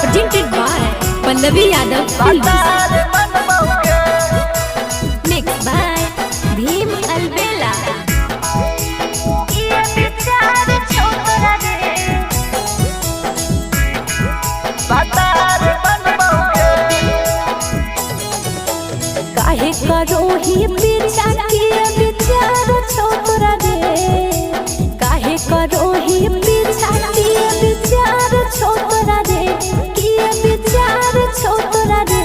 Presented by Pallavi Yadav Films. Mixed by Bhim Albela. काहे करो ही पीछा किए विचार छोरा रे, काहे करो ही पीछा किए विचार छोरा रे, किए विचार छोरा रे।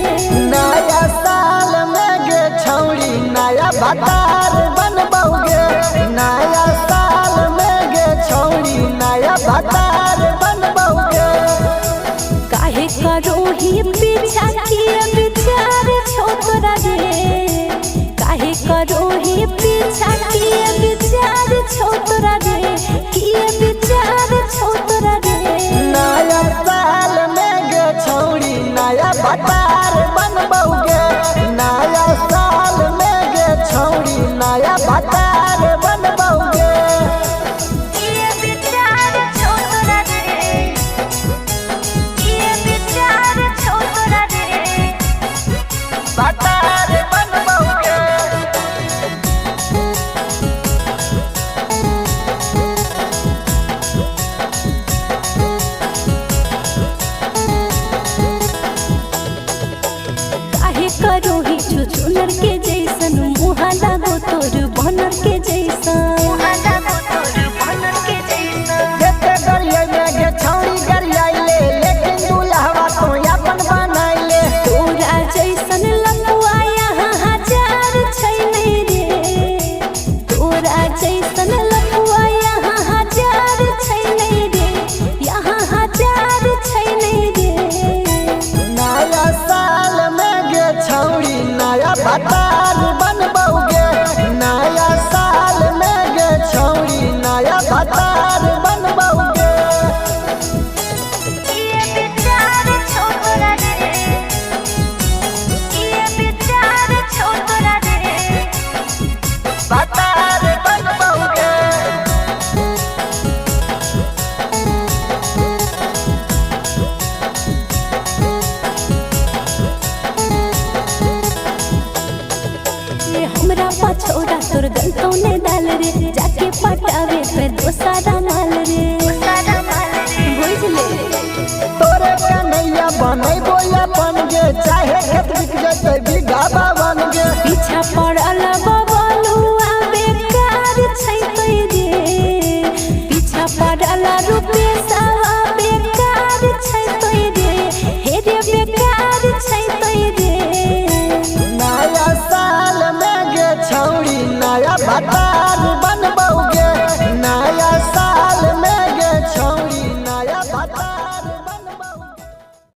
नया साल में गे छौड़ी नया भतार बनबोगे, नया साल में गे छौड़ी नया भतार बनबोगे। काहे करो ही पीछा किए विचार छोरा रे, काहे करो ही पीछा किए विचार छोरा रे, किए विचार छोरा रे। नया साल में गे छौड़ी नया भतार बनबोगे, नया साल में गे छौड़ी नया भतार बनबोगे। किए विचार छोरा रे, किए विचार छोरा रे। भतार बनबोगे। काहे करो ही छुछुनर के जैसन, मुहा लागो तोर बनर के जैसन। जेते गरिया में गे छौड़ी गरियाइले, लेकिन दुल्हवा तो अपन बनाइले। तोरा जैसन लंगुआ यहाँ हजार छै नै रे, तोरा जैसन लंगुआ यहाँ हजार छै नै रे, यहाँ हजार छै नै रे। नया साल में गे छौड़ी नया भतार बनबोगे, नया साल में गे छौड़ी नया भतार बनबोगे। किए विचार छोरा रे, किए विचार छोरा रे। भतार बनबोगे। ये हमरा पछोड़ा तोर गलतों ने डाल रे, जाके पटावे फिर दोसारा माल रे। बुझले तोरे कन्हैया बनैबो अपन गे, चाहे खेत बिक जतै बीघा बावन गे। पीछा पड़ल बबलुआ बेकार छै तै रे, पीछा पड़ल